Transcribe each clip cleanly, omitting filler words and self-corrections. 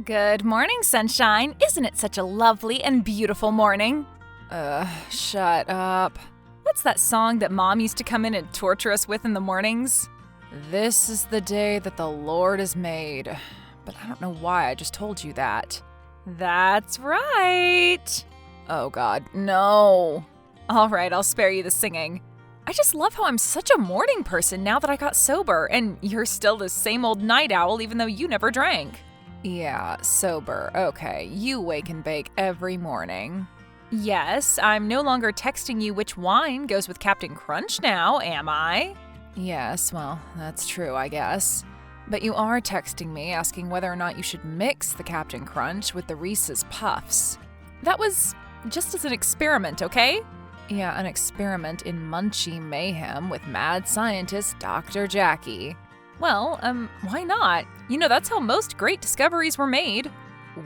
Good morning, sunshine. Isn't it such a lovely and beautiful morning? Shut up. What's that song that Mom used to come in and torture us with in the mornings? This is the day that the Lord has made. But I don't know why I just told you that. That's right. Oh God, no. All right, I'll spare you the singing. I just love how I'm such a morning person now that I got sober, and you're still the same old night owl even though you never drank. Yeah, sober. Okay, you wake and bake every morning. Yes, I'm no longer texting you which wine goes with Captain Crunch now, am I? Yes, well, that's true, I guess. But you are texting me asking whether or not you should mix the Captain Crunch with the Reese's Puffs. That was just as an experiment, okay? Yeah, an experiment in munchie mayhem with mad scientist Dr. Jackie. Well, why not? You know, that's how most great discoveries were made.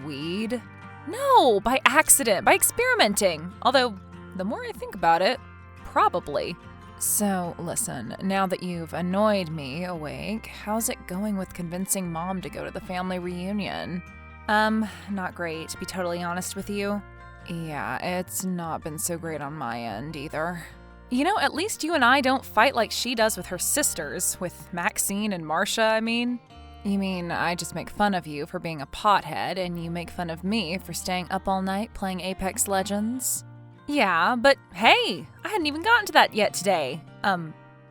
Weed? No, by accident, by experimenting. Although, the more I think about it, probably. So, listen, now that you've annoyed me awake, how's it going with convincing Mom to go to the family reunion? Not great, to be totally honest with you. Yeah, it's not been so great on my end either. You know, at least you and I don't fight like she does with her sisters, with Maxine and Marcia, I mean. You mean I just make fun of you for being a pothead, and you make fun of me for staying up all night playing Apex Legends? Yeah, but hey, I hadn't even gotten to that yet today.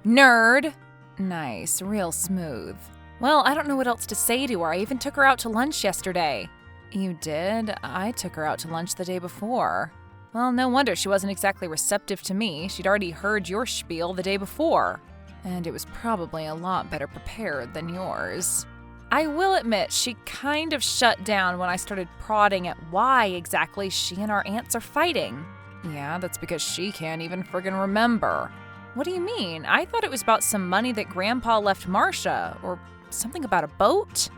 Nerd. Nice, real smooth. Well, I don't know what else to say to her. I even took her out to lunch yesterday. You did? I took her out to lunch the day before. Well, no wonder she wasn't exactly receptive to me. She'd already heard your spiel the day before. And it was probably a lot better prepared than yours. I will admit, she kind of shut down when I started prodding at why exactly she and our aunts are fighting. Yeah, that's because she can't even friggin' remember. What do you mean? I thought it was about some money that Grandpa left Marcia, or something about a boat?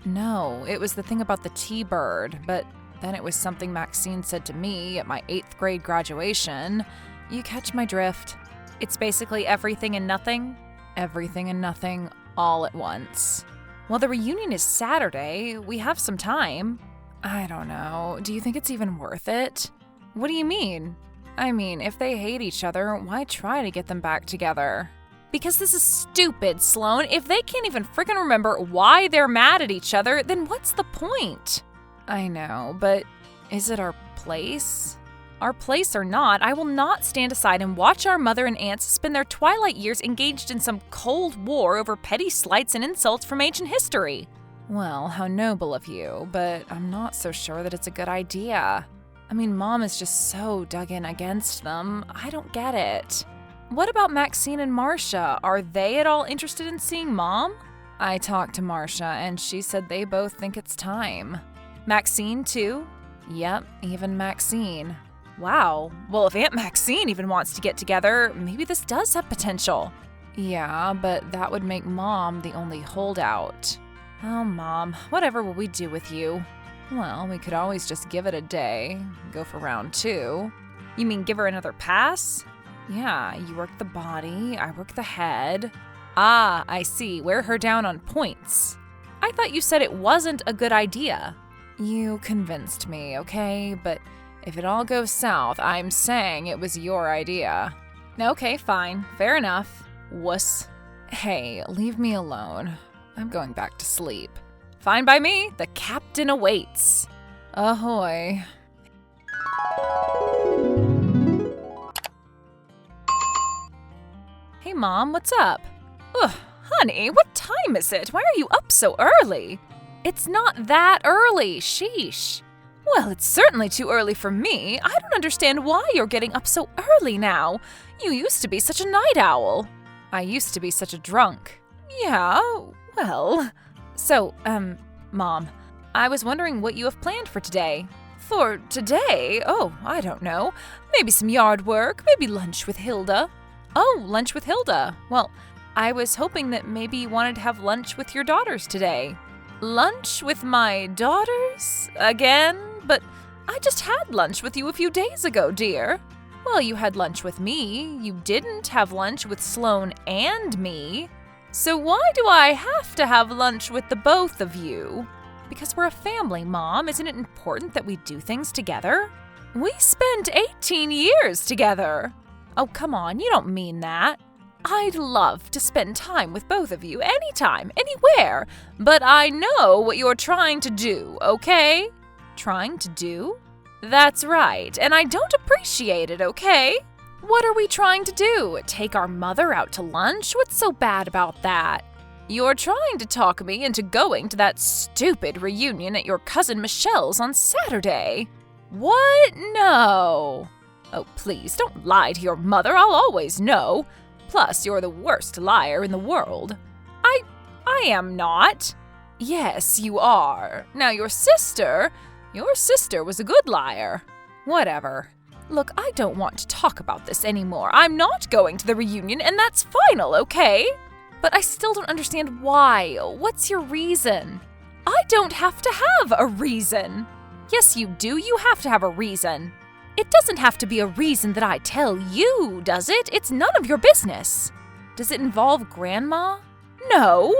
No, it was the thing about the T-bird, but then it was something Maxine said to me at my 8th grade graduation. You catch my drift? It's basically everything and nothing? Everything and nothing all at once. Well, the reunion is Saturday. We have some time. I don't know. Do you think it's even worth it? What do you mean? I mean, if they hate each other, why try to get them back together? Because this is stupid, Sloan. If they can't even freaking remember why they're mad at each other, then what's the point? I know, but is it our place? Our place or not, I will not stand aside and watch our mother and aunts spend their twilight years engaged in some cold war over petty slights and insults from ancient history. Well, how noble of you, but I'm not so sure that it's a good idea. I mean, Mom is just so dug in against them. I don't get it. What about Maxine and Marcia? Are they at all interested in seeing Mom? I talked to Marcia, and she said they both think it's time. Maxine, too? Yep, even Maxine. Wow. Well, if Aunt Maxine even wants to get together, maybe this does have potential. Yeah, but that would make Mom the only holdout. Oh, Mom, whatever will we do with you? Well, we could always just give it a day, go for round 2. You mean give her another pass? Yeah, you work the body, I work the head. Ah, I see, wear her down on points. I thought you said it wasn't a good idea. You convinced me, okay? But if it all goes south, I'm saying it was your idea. Okay, fine, fair enough. Wuss. Hey, leave me alone. I'm going back to sleep. Fine by me, the captain awaits. Ahoy. Hey, Mom, what's up? Ugh, honey, what time is it? Why are you up so early? It's not that early, sheesh. Well, it's certainly too early for me. I don't understand why you're getting up so early now. You used to be such a night owl. I used to be such a drunk. Yeah, well... So, Mom, I was wondering what you have planned for today. For today? Oh, I don't know. Maybe some yard work, maybe lunch with Hilda. Oh, lunch with Hilda. Well, I was hoping that maybe you wanted to have lunch with your daughters today. Lunch with my daughters? Again? But I just had lunch with you a few days ago, dear. Well, you had lunch with me. You didn't have lunch with Sloan and me. So why do I have to have lunch with the both of you? Because we're a family, Mom. Isn't it important that we do things together? We spent 18 years together. Oh, come on, you don't mean that. I'd love to spend time with both of you anytime, anywhere, but I know what you're trying to do, okay? Trying to do? That's right, and I don't appreciate it, okay? What are we trying to do? Take our mother out to lunch? What's so bad about that? You're trying to talk me into going to that stupid reunion at your cousin Michelle's on Saturday. What? No. Oh, please, don't lie to your mother. I'll always know. Plus, you're the worst liar in the world. I am not. Yes, you are. Now, your sister was a good liar. Whatever. Look, I don't want to talk about this anymore. I'm not going to the reunion, and that's final, okay? But I still don't understand why. What's your reason? I don't have to have a reason. Yes, you do. You have to have a reason. It doesn't have to be a reason that I tell you, does it? It's none of your business. Does it involve Grandma? No,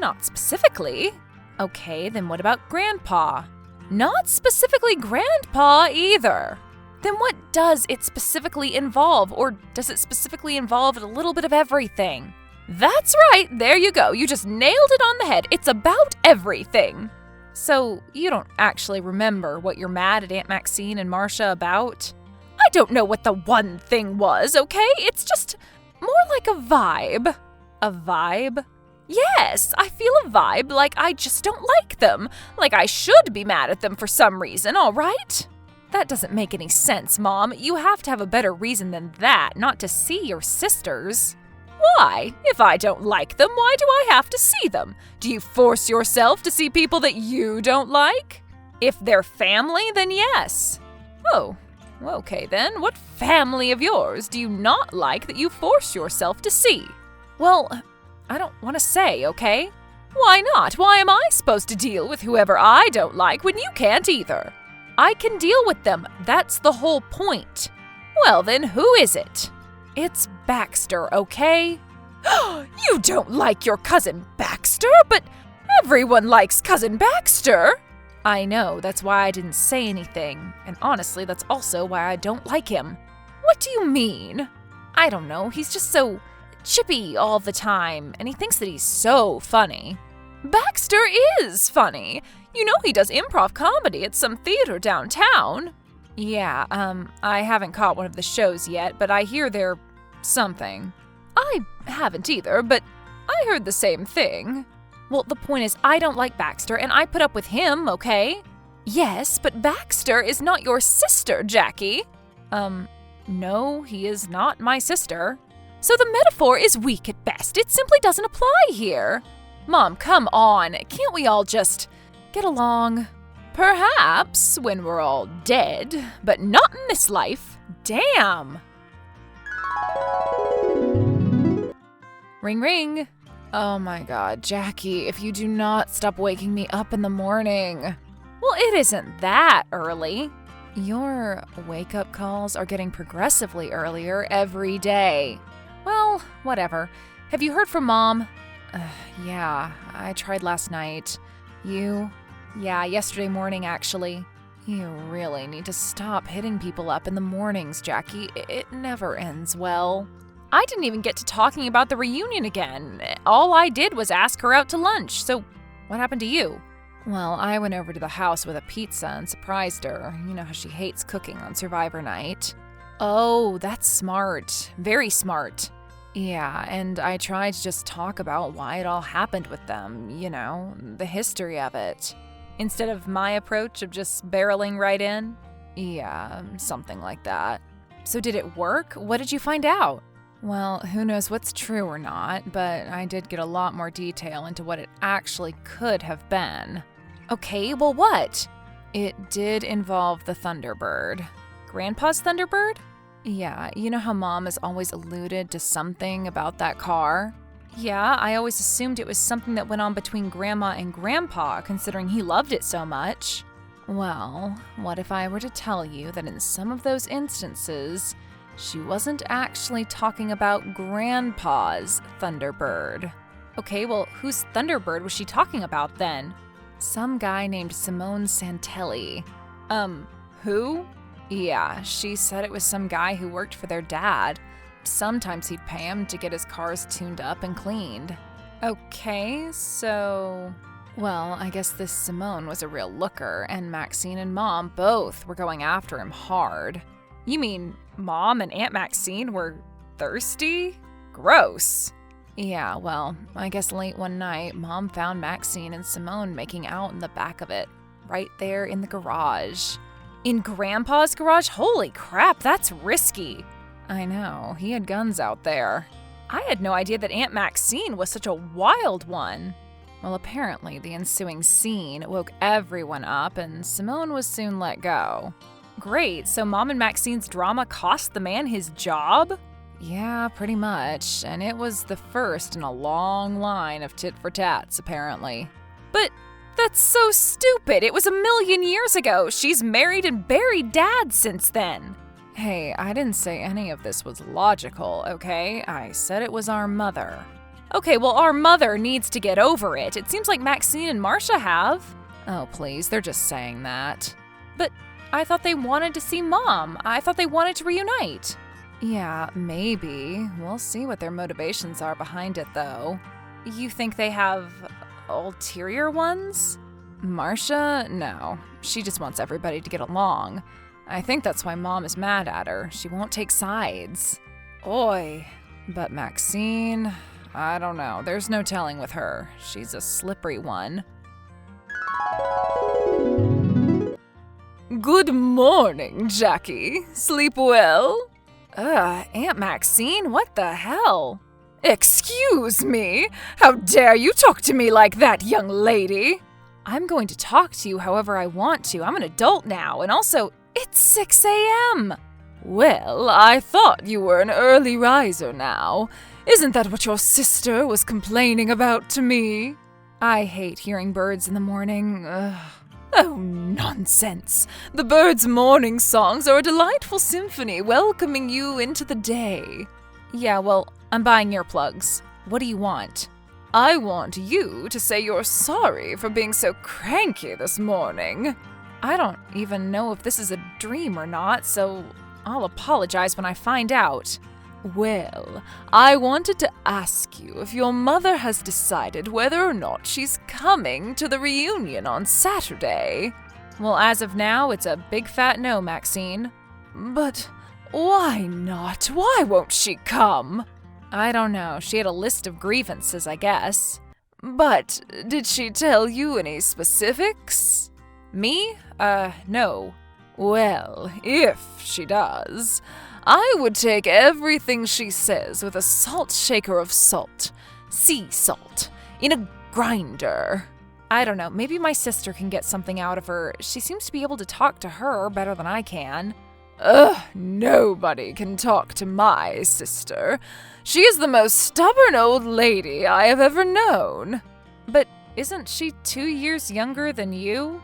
not specifically. Okay, then what about Grandpa? Not specifically Grandpa either. Then what does it specifically involve? Or does it specifically involve a little bit of everything? That's right, there you go. You just nailed it on the head. It's about everything. So, you don't actually remember what you're mad at Aunt Maxine and Marcia about? I don't know what the one thing was, okay? It's just more like a vibe. A vibe? Yes, I feel a vibe like I just don't like them. Like I should be mad at them for some reason, all right? That doesn't make any sense, Mom. You have to have a better reason than that, not to see your sisters. Why? If I don't like them, why do I have to see them? Do you force yourself to see people that you don't like? If they're family, then yes. Oh, okay then. What family of yours do you not like that you force yourself to see? Well, I don't want to say, okay? Why not? Why am I supposed to deal with whoever I don't like when you can't either? I can deal with them. That's the whole point. Well then, who is it? It's Baxter, okay? You don't like your cousin Baxter, but everyone likes cousin Baxter. I know, that's why I didn't say anything. And honestly, that's also why I don't like him. What do you mean? I don't know, he's just so chippy all the time, and he thinks that he's so funny. Baxter is funny. You know he does improv comedy at some theater downtown. Yeah, I haven't caught one of the shows yet, but I hear they're something. I haven't either, but I heard the same thing. Well, the point is, I don't like Baxter, and I put up with him, okay? Yes, but Baxter is not your sister, Jackie. No, he is not my sister. So the metaphor is weak at best. It simply doesn't apply here. Mom, come on. Can't we all just get along? Perhaps when we're all dead, but not in this life. Damn. Ring, ring. Oh my God, Jackie, if you do not stop waking me up in the morning. Well, it isn't that early. Your wake-up calls are getting progressively earlier every day. Well, whatever. Have you heard from Mom? Yeah, I tried last night. You? Yeah, yesterday morning, actually. You really need to stop hitting people up in the mornings, Jackie. It never ends well. I didn't even get to talking about the reunion again. All I did was ask her out to lunch, so what happened to you? Well, I went over to the house with a pizza and surprised her. You know how she hates cooking on Survivor night. Oh, that's smart. Very smart. Yeah, and I tried to just talk about why it all happened with them, you know, the history of it. Instead of my approach of just barreling right in? Yeah, something like that. So did it work? What did you find out? Well, who knows what's true or not, but I did get a lot more detail into what it actually could have been. Okay, well what? It did involve the Thunderbird. Grandpa's Thunderbird? Yeah, you know how Mom has always alluded to something about that car? Yeah, I always assumed it was something that went on between Grandma and Grandpa, considering he loved it so much. Well, what if I were to tell you that in some of those instances, she wasn't actually talking about Grandpa's Thunderbird? Okay, well, whose Thunderbird was she talking about then? Some guy named Simone Santelli. Who? Yeah, she said it was some guy who worked for their dad. Sometimes he'd pay him to get his cars tuned up and cleaned. Okay, so... Well, I guess this Simone was a real looker, and Maxine and Mom both were going after him hard. You mean Mom and Aunt Maxine were thirsty? Gross. Yeah, well, I guess late one night, Mom found Maxine and Simone making out in the back of it, right there in the garage. In Grandpa's garage? Holy crap, that's risky. I know, he had guns out there. I had no idea that Aunt Maxine was such a wild one. Well, apparently the ensuing scene woke everyone up and Simone was soon let go. Great, so Mom and Maxine's drama cost the man his job? Yeah, pretty much, and it was the first in a long line of tit-for-tats, apparently. But that's so stupid! It was 1,000,000 years ago! She's married and buried Dad since then! Hey, I didn't say any of this was logical, okay? I said it was our mother. Okay, well, our mother needs to get over it. It seems like Maxine and Marcia have. Oh, please, they're just saying that. But I thought they wanted to see Mom. I thought they wanted to reunite. Yeah, maybe. We'll see what their motivations are behind it, though. You think they have ulterior ones? Marcia? No. She just wants everybody to get along. I think that's why Mom is mad at her. She won't take sides. Oy. But Maxine, I don't know. There's no telling with her. She's a slippery one. Good morning, Jackie. Sleep well? Aunt Maxine, what the hell? Excuse me? How dare you talk to me like that, young lady? I'm going to talk to you however I want to. I'm an adult now, and also, it's 6 a.m. Well, I thought you were an early riser now. Isn't that what your sister was complaining about to me? I hate hearing birds in the morning. Ugh. Oh, nonsense. The birds' morning songs are a delightful symphony welcoming you into the day. Yeah, well, I'm buying earplugs. What do you want? I want you to say you're sorry for being so cranky this morning. I don't even know if this is a dream or not, so I'll apologize when I find out. Well, I wanted to ask you if your mother has decided whether or not she's coming to the reunion on Saturday. Well, as of now, it's a big fat no, Maxine. But why not? Why won't she come? I don't know. She had a list of grievances, I guess. But did she tell you any specifics? Me? No. Well, if she does, I would take everything she says with a salt shaker of salt. Sea salt. In a grinder. I don't know, maybe my sister can get something out of her. She seems to be able to talk to her better than I can. Ugh, nobody can talk to my sister. She is the most stubborn old lady I have ever known. But isn't she 2 years younger than you?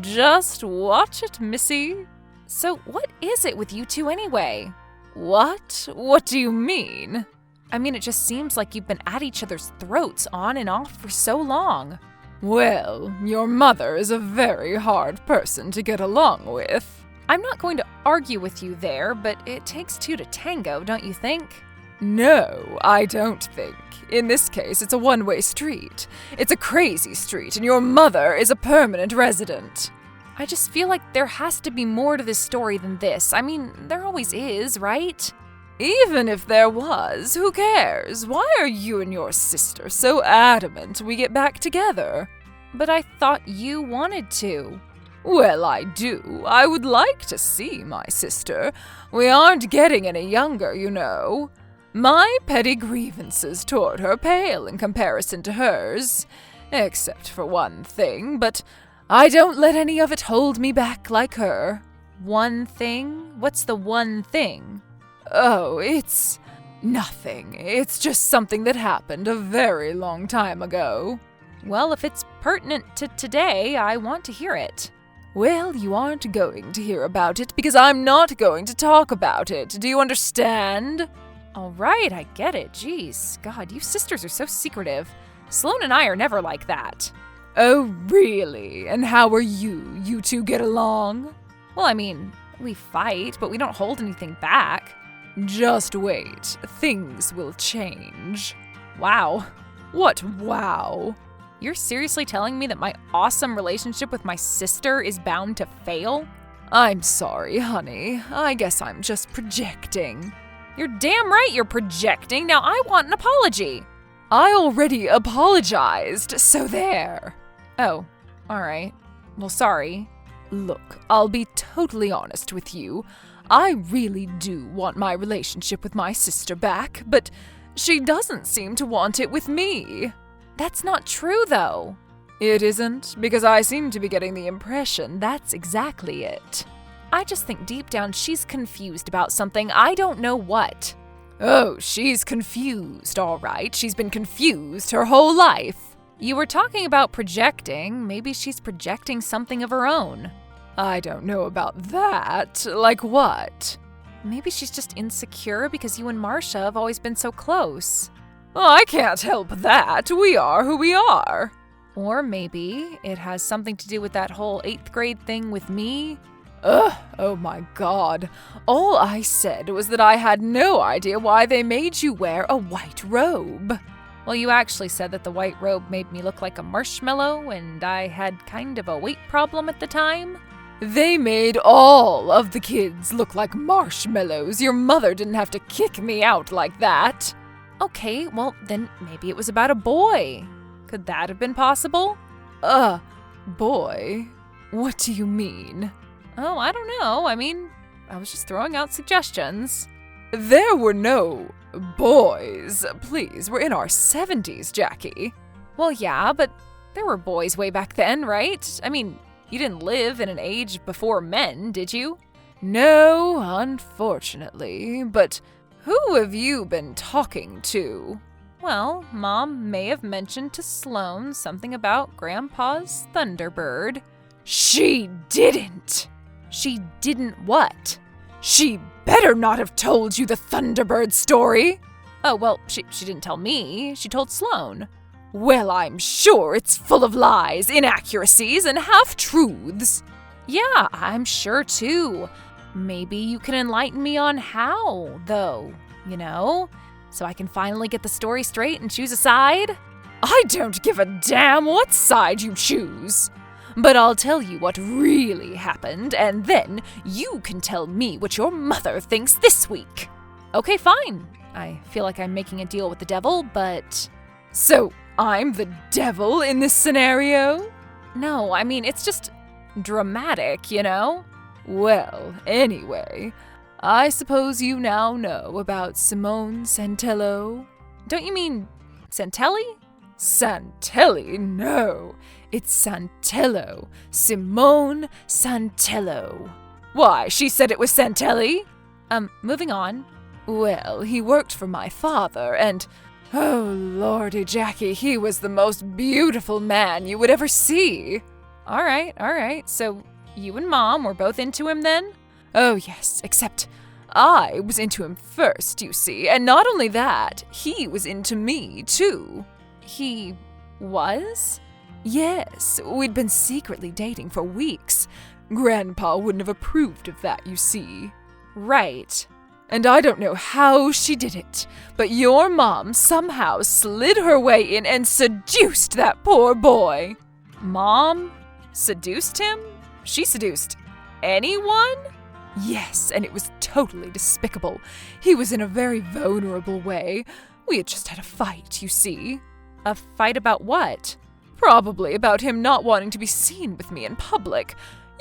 Just watch it, Missy. So what is it with you two anyway? What? What do you mean? I mean, it just seems like you've been at each other's throats on and off for so long. Well, your mother is a very hard person to get along with. I'm not going to argue with you there, but it takes two to tango, don't you think? No, I don't think. In this case, it's a one-way street. It's a crazy street, and your mother is a permanent resident. I just feel like there has to be more to this story than this. I mean, there always is, right? Even if there was, who cares? Why are you and your sister so adamant we get back together? But I thought you wanted to. Well, I do. I would like to see my sister. We aren't getting any younger, you know. My petty grievances toward her pale in comparison to hers. Except for one thing, but I don't let any of it hold me back like her. One thing? What's the one thing? Oh, it's nothing. It's just something that happened a very long time ago. Well, if it's pertinent to today, I want to hear it. Well, you aren't going to hear about it because I'm not going to talk about it. Do you understand? All right, I get it. Jeez, God, you sisters are so secretive. Sloane and I are never like that. Oh, really? And how are you? You two get along? Well, I mean, we fight, but we don't hold anything back. Just wait. Things will change. Wow. What wow? You're seriously telling me that my awesome relationship with my sister is bound to fail? I'm sorry, honey. I guess I'm just projecting. You're damn right you're projecting. Now I want an apology. I already apologized, so there. Oh, all right. Well, sorry. Look, I'll be totally honest with you. I really do want my relationship with my sister back, but she doesn't seem to want it with me. That's not true, though. It isn't, because I seem to be getting the impression that's exactly it. I just think deep down she's confused about something. I don't know what. Oh, she's confused, all right. She's been confused her whole life. You were talking about projecting. Maybe she's projecting something of her own. I don't know about that. Like what? Maybe she's just insecure because you and Marcia have always been so close. Oh, I can't help that. We are who we are. Or maybe it has something to do with that whole 8th grade thing with me. Ugh, oh my God. All I said was that I had no idea why they made you wear a white robe. Well, you actually said that the white robe made me look like a marshmallow, and I had kind of a weight problem at the time. They made all of the kids look like marshmallows. Your mother didn't have to kick me out like that. Okay, well, then maybe it was about a boy. Could that have been possible? Boy? What do you mean? Oh, I don't know. I mean, I was just throwing out suggestions. There were no boys. Please, we're in our 70s, Jackie. Well, yeah, but there were boys way back then, right? I mean, you didn't live in an age before men, did you? No, unfortunately. But who have you been talking to? Well, Mom may have mentioned to Sloane something about Grandpa's Thunderbird. She didn't! She didn't what? She better not have told you the Thunderbird story! Oh, well, she didn't tell me. She told Sloane. Well, I'm sure it's full of lies, inaccuracies, and half-truths. Yeah, I'm sure too. Maybe you can enlighten me on how, though, you know? So I can finally get the story straight and choose a side? I don't give a damn what side you choose. But I'll tell you what really happened, and then you can tell me what your mother thinks this week. Okay, fine. I feel like I'm making a deal with the devil, but... So, I'm the devil in this scenario? No, I mean, it's just dramatic, you know? Well, anyway, I suppose you now know about Simone Santello? Don't you mean Santelli? Santelli? No, it's Santello. Simone Santello. Why, she said it was Santelli? Moving on. Well, he worked for my father, and... oh, Lordy, Jackie, he was the most beautiful man you would ever see. All right. So you and Mom were both into him then? Oh, yes, except I was into him first, you see. And not only that, he was into me, too. He was? Yes, we'd been secretly dating for weeks. Grandpa wouldn't have approved of that, you see. Right. And I don't know how she did it, but your mom somehow slid her way in and seduced that poor boy. Mom seduced him? She seduced anyone? Yes, and it was totally despicable. He was in a very vulnerable way. We had just had a fight, you see. A fight about what? Probably about him not wanting to be seen with me in public.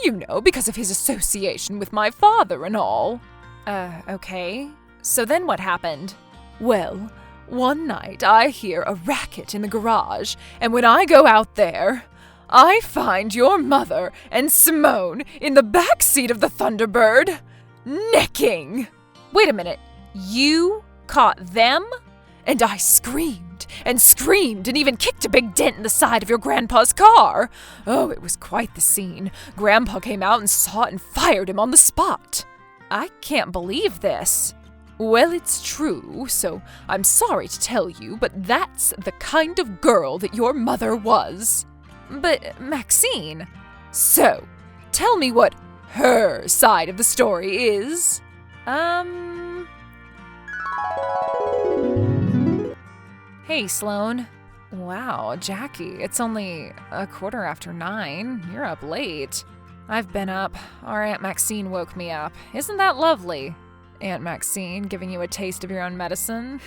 You know, because of his association with my father and all. Okay. So then what happened? Well, one night I hear a racket in the garage, and when I go out there, I find your mother and Simone in the back seat of the Thunderbird, necking. Wait a minute. You caught them? And I screamed and screamed and even kicked a big dent in the side of your grandpa's car. Oh, it was quite the scene. Grandpa came out and saw it and fired him on the spot. I can't believe this. Well, it's true, so I'm sorry to tell you, but that's the kind of girl that your mother was. But, Maxine. So, tell me what her side of the story is. Hey, Sloan. Wow, Jackie, it's only 9:15. You're up late. I've been up. Our Aunt Maxine woke me up. Isn't that lovely? Aunt Maxine giving you a taste of your own medicine?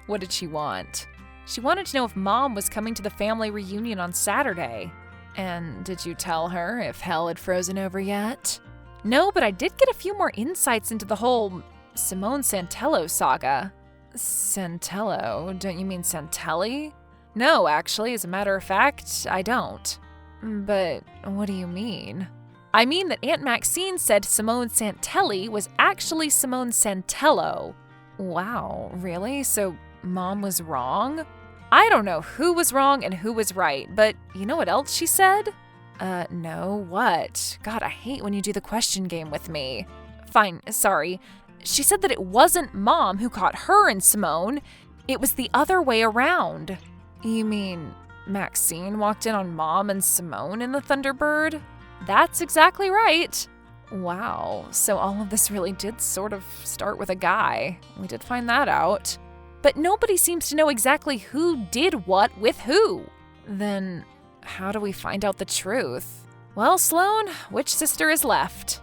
What did she want? She wanted to know if Mom was coming to the family reunion on Saturday. And did you tell her if hell had frozen over yet? No, but I did get a few more insights into the whole Simone Santello saga. Santello? Don't you mean Santelli? No, actually, as a matter of fact, I don't. But what do you mean? I mean that Aunt Maxine said Simone Santelli was actually Simone Santello. Wow, really? So Mom was wrong? I don't know who was wrong and who was right, but you know what else she said? No, what? God, I hate when you do the question game with me. Fine, sorry. She said that it wasn't Mom who caught her and Simone. It was the other way around. You mean Maxine walked in on Mom and Simone in the Thunderbird? That's exactly right. Wow, so all of this really did sort of start with a guy. We did find that out. But nobody seems to know exactly who did what with who. Then how do we find out the truth? Well, Sloan, which sister is left?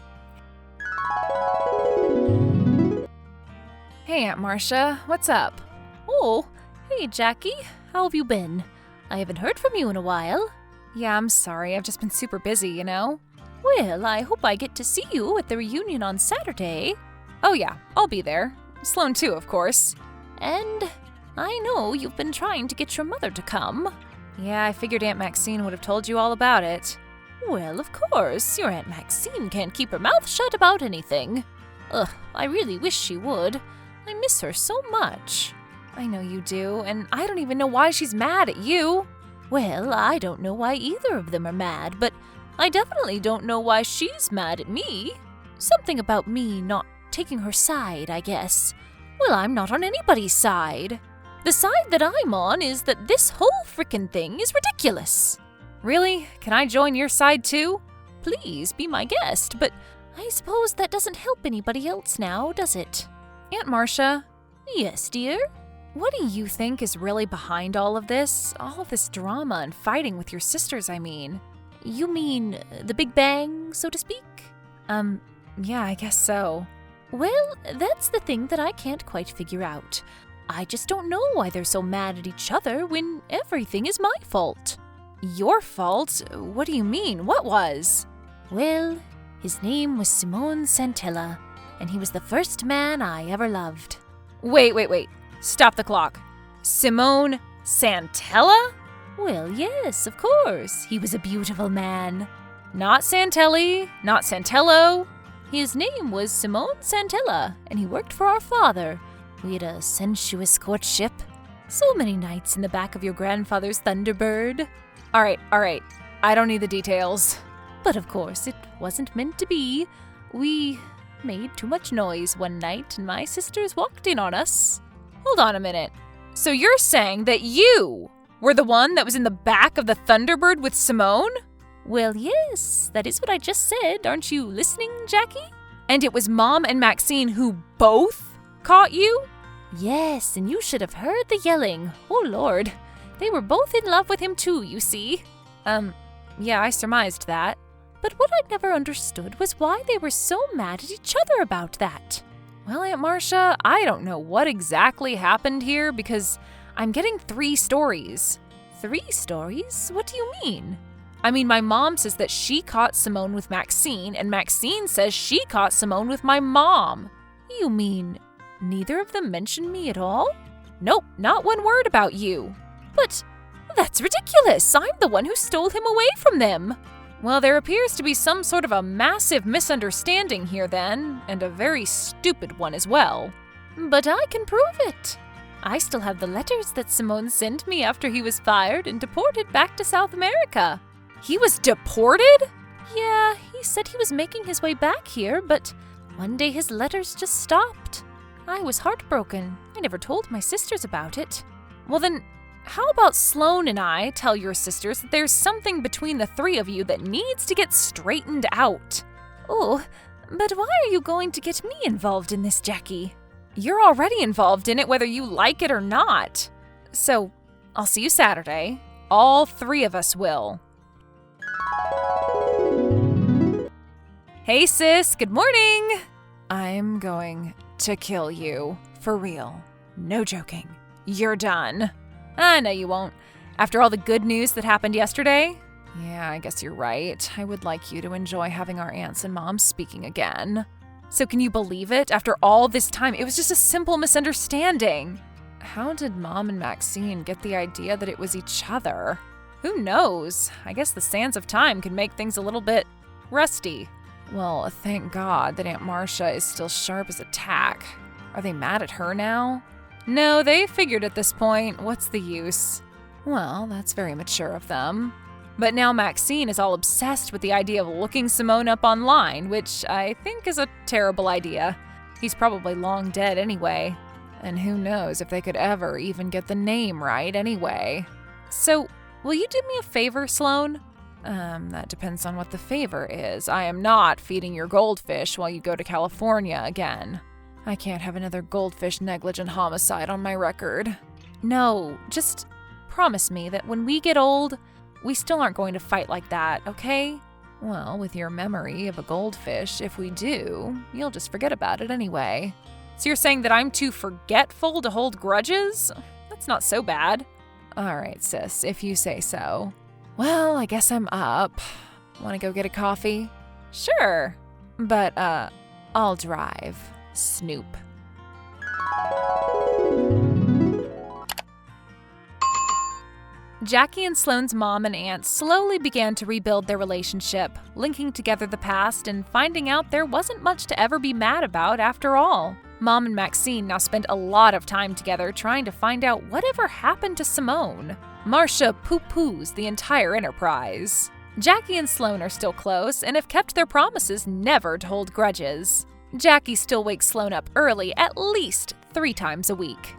Hey, Aunt Marcia, what's up? Oh, hey, Jackie. How have you been? I haven't heard from you in a while. Yeah, I'm sorry. I've just been super busy, you know? Well, I hope I get to see you at the reunion on Saturday. Oh yeah, I'll be there. Sloan too, of course. And I know you've been trying to get your mother to come. Yeah, I figured Aunt Maxine would have told you all about it. Well, of course, your Aunt Maxine can't keep her mouth shut about anything. Ugh, I really wish she would. I miss her so much. I know you do, and I don't even know why she's mad at you. Well, I don't know why either of them are mad, but I definitely don't know why she's mad at me. Something about me not taking her side, I guess. Well, I'm not on anybody's side. The side that I'm on is that this whole frickin' thing is ridiculous. Really? Can I join your side too? Please be my guest, but I suppose that doesn't help anybody else now, does it? Aunt Marcia? Yes, dear? What do you think is really behind all of this? All of this drama and fighting with your sisters, I mean. You mean the Big Bang, so to speak? Yeah, I guess so. Well, that's the thing that I can't quite figure out. I just don't know why they're so mad at each other when everything is my fault. Your fault? What do you mean? What was? Well, his name was Simone Santella, and he was the first man I ever loved. Wait. Stop the clock. Simone Santella? Well, yes, of course. He was a beautiful man. Not Santelli, not Santello. His name was Simone Santella, and he worked for our father. We had a sensuous courtship. So many nights in the back of your grandfather's Thunderbird. All right. I don't need the details. But of course, it wasn't meant to be. We made too much noise one night, and my sisters walked in on us. Hold on a minute. So you're saying that you were the one that was in the back of the Thunderbird with Simone? Well, yes, that is what I just said. Aren't you listening, Jackie? And it was Mom and Maxine who both caught you? Yes, and you should have heard the yelling. Oh, Lord. They were both in love with him too, you see. Yeah, I surmised that. But what I never understood was why they were so mad at each other about that. Well, Aunt Marcia, I don't know what exactly happened here because I'm getting 3 stories. 3 stories? What do you mean? I mean, my mom says that she caught Simone with Maxine, and Maxine says she caught Simone with my mom. You mean neither of them mentioned me at all? Nope, not one word about you. But that's ridiculous. I'm the one who stole him away from them. Well, there appears to be some sort of a massive misunderstanding here then, and a very stupid one as well. But I can prove it. I still have the letters that Simone sent me after he was fired and deported back to South America. He was deported? Yeah, he said he was making his way back here, but one day his letters just stopped. I was heartbroken. I never told my sisters about it. Well then, how about Sloane and I tell your sisters that there's something between the three of you that needs to get straightened out? Oh, but why are you going to get me involved in this, Jackie? You're already involved in it whether you like it or not. So, I'll see you Saturday. All three of us will. Hey sis, good morning! I'm going to kill you. For real. No joking. You're done. No, you won't. After all the good news that happened yesterday? Yeah, I guess you're right. I would like you to enjoy having our aunts and moms speaking again. So can you believe it? After all this time, it was just a simple misunderstanding. How did Mom and Maxine get the idea that it was each other? Who knows? I guess the sands of time can make things a little bit rusty. Well, thank God that Aunt Marcia is still sharp as a tack. Are they mad at her now? No, they figured at this point, what's the use? Well, that's very mature of them. But now Maxine is all obsessed with the idea of looking Simone up online, which I think is a terrible idea. He's probably long dead anyway. And who knows if they could ever even get the name right anyway. So, will you do me a favor, Sloane? That depends on what the favor is. I am not feeding your goldfish while you go to California again. I can't have another goldfish negligent homicide on my record. No, just promise me that when we get old, we still aren't going to fight like that, okay? Well, with your memory of a goldfish, if we do, you'll just forget about it anyway. So you're saying that I'm too forgetful to hold grudges? That's not so bad. All right, sis, if you say so. Well, I guess I'm up. Want to go get a coffee? Sure. But, I'll drive. Snoop. Jackie and Sloane's mom and aunt slowly began to rebuild their relationship, linking together the past and finding out there wasn't much to ever be mad about after all. Mom and Maxine now spend a lot of time together trying to find out whatever happened to Simone. Marcia poo-poos the entire enterprise. Jackie and Sloane are still close and have kept their promises never to hold grudges. Jackie still wakes Sloane up early at least 3 times a week.